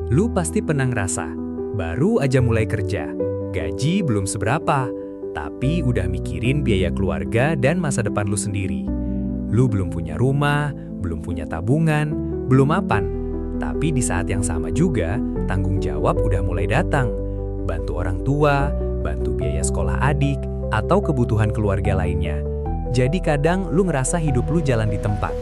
Lu pasti pernah ngerasa, baru aja mulai kerja, gaji belum seberapa, tapi udah mikirin biaya keluarga dan masa depan lu sendiri. Lu belum punya rumah, belum punya tabungan, belum mapan. Tapi di saat yang sama juga, tanggung jawab udah mulai datang. Bantu orang tua, bantu biaya sekolah adik, atau kebutuhan keluarga lainnya. Jadi kadang lu ngerasa hidup lu jalan di tempat.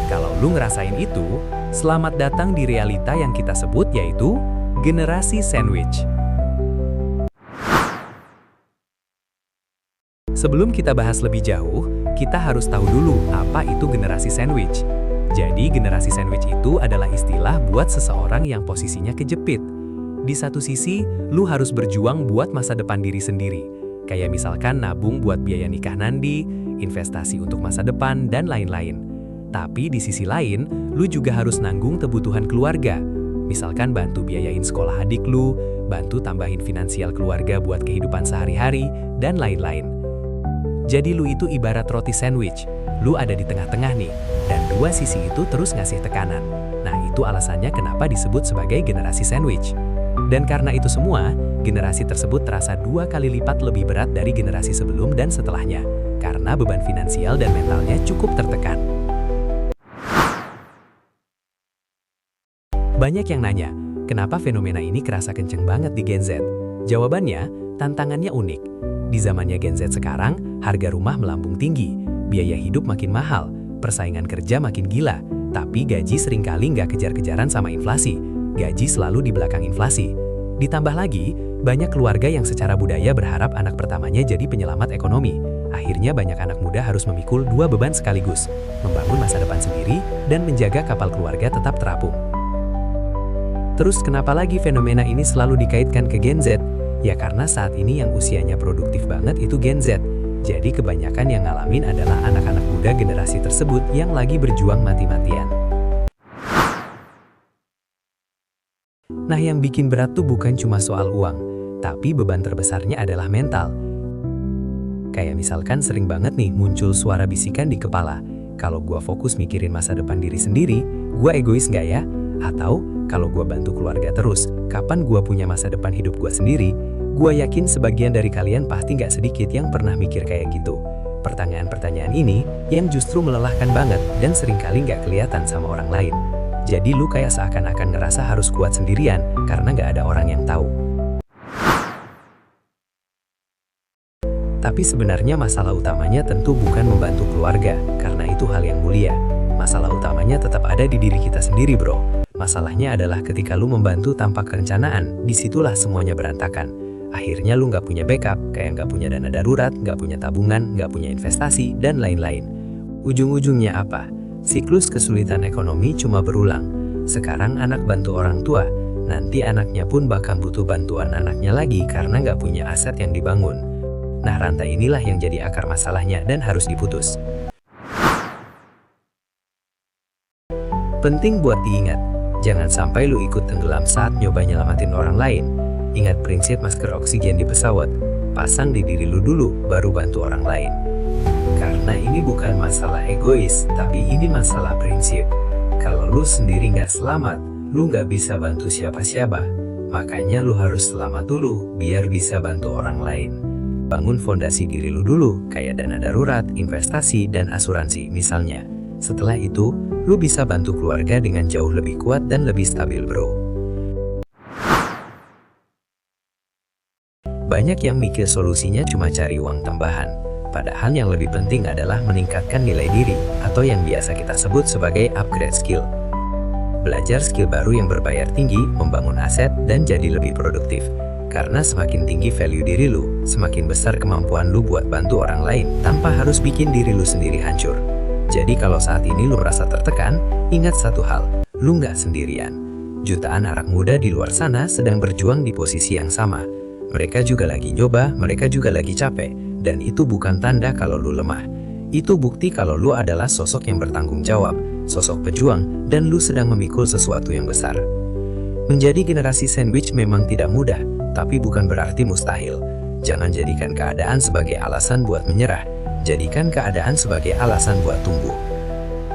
Kalau lu ngerasain itu, selamat datang di realita yang kita sebut yaitu generasi sandwich. Sebelum kita bahas lebih jauh, kita harus tahu dulu apa itu generasi sandwich. Jadi generasi sandwich itu adalah istilah buat seseorang yang posisinya kejepit. Di satu sisi, lu harus berjuang buat masa depan diri sendiri. Kayak misalkan nabung buat biaya nikah nanti, investasi untuk masa depan, dan lain-lain. Tapi di sisi lain, lu juga harus nanggung kebutuhan keluarga. Misalkan bantu biayain sekolah adik lu, bantu tambahin finansial keluarga buat kehidupan sehari-hari, dan lain-lain. Jadi lu itu ibarat roti sandwich. Lu ada di tengah-tengah nih, dan dua sisi itu terus ngasih tekanan. Nah, itu alasannya kenapa disebut sebagai generasi sandwich. Dan karena itu semua, generasi tersebut terasa 2 kali lipat lebih berat dari generasi sebelum dan setelahnya, karena beban finansial dan mentalnya cukup tertekan. Banyak yang nanya, kenapa fenomena ini kerasa kenceng banget di Gen Z? Jawabannya, tantangannya unik. Di zamannya Gen Z sekarang, harga rumah melambung tinggi, biaya hidup makin mahal, persaingan kerja makin gila, tapi gaji seringkali nggak kejar-kejaran sama inflasi. Gaji selalu di belakang inflasi. Ditambah lagi, banyak keluarga yang secara budaya berharap anak pertamanya jadi penyelamat ekonomi. Akhirnya banyak anak muda harus memikul 2 beban sekaligus, membangun masa depan sendiri dan menjaga kapal keluarga tetap terapung. Terus kenapa lagi fenomena ini selalu dikaitkan ke Gen Z? Ya karena saat ini yang usianya produktif banget itu Gen Z. Jadi kebanyakan yang ngalamin adalah anak-anak muda generasi tersebut yang lagi berjuang mati-matian. Nah, yang bikin berat tuh bukan cuma soal uang, tapi beban terbesarnya adalah mental. Kayak misalkan sering banget nih muncul suara bisikan di kepala. Kalau gua fokus mikirin masa depan diri sendiri, gua egois nggak ya? Atau, kalau gua bantu keluarga terus, kapan gua punya masa depan hidup gua sendiri? Gua yakin sebagian dari kalian pasti nggak sedikit yang pernah mikir kayak gitu. Pertanyaan-pertanyaan ini yang justru melelahkan banget dan seringkali nggak kelihatan sama orang lain. Jadi lu kayak seakan-akan ngerasa harus kuat sendirian karena nggak ada orang yang tahu. Tapi sebenarnya masalah utamanya tentu bukan membantu keluarga, karena itu hal yang mulia. Masalah utamanya tetap ada di diri kita sendiri, bro. Masalahnya adalah ketika lu membantu tanpa kerencanaan, disitulah semuanya berantakan. Akhirnya lu nggak punya backup, kayak nggak punya dana darurat, nggak punya tabungan, nggak punya investasi, dan lain-lain. Ujung-ujungnya apa? Siklus kesulitan ekonomi cuma berulang. Sekarang anak bantu orang tua, nanti anaknya pun bakal butuh bantuan anaknya lagi karena nggak punya aset yang dibangun. Nah, rantai inilah yang jadi akar masalahnya dan harus diputus. Penting buat diingat, jangan sampai lu ikut tenggelam saat nyoba nyelamatin orang lain. Ingat prinsip masker oksigen di pesawat, pasang di diri lu dulu, baru bantu orang lain. Karena ini bukan masalah egois, tapi ini masalah prinsip. Kalau lu sendiri nggak selamat, lu nggak bisa bantu siapa-siapa. Makanya lu harus selamat dulu, biar bisa bantu orang lain. Bangun fondasi diri lu dulu, kayak dana darurat, investasi, dan asuransi misalnya. Setelah itu, lu bisa bantu keluarga dengan jauh lebih kuat dan lebih stabil, bro. Banyak yang mikir solusinya cuma cari uang tambahan. Padahal yang lebih penting adalah meningkatkan nilai diri, atau yang biasa kita sebut sebagai upgrade skill. Belajar skill baru yang berbayar tinggi, membangun aset, dan jadi lebih produktif. Karena semakin tinggi value diri lu, semakin besar kemampuan lu buat bantu orang lain, tanpa harus bikin diri lu sendiri hancur. Jadi kalau saat ini lu merasa tertekan, ingat satu hal, lu nggak sendirian. Jutaan anak muda di luar sana sedang berjuang di posisi yang sama. Mereka juga lagi nyoba, mereka juga lagi capek, dan itu bukan tanda kalau lu lemah. Itu bukti kalau lu adalah sosok yang bertanggung jawab, sosok pejuang, dan lu sedang memikul sesuatu yang besar. Menjadi generasi sandwich memang tidak mudah, tapi bukan berarti mustahil. Jangan jadikan keadaan sebagai alasan buat menyerah, jadikan keadaan sebagai alasan buat tumbuh.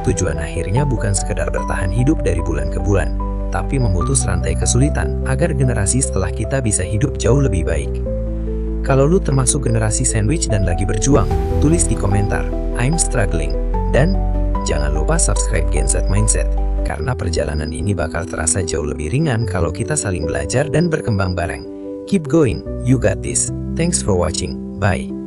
Tujuan akhirnya bukan sekedar bertahan hidup dari bulan ke bulan, tapi memutus rantai kesulitan agar generasi setelah kita bisa hidup jauh lebih baik. Kalau lu termasuk generasi sandwich dan lagi berjuang, tulis di komentar, I'm struggling. Dan jangan lupa subscribe Gen Z Mindset, karena perjalanan ini bakal terasa jauh lebih ringan kalau kita saling belajar dan berkembang bareng. Keep going, you got this. Thanks for watching, bye.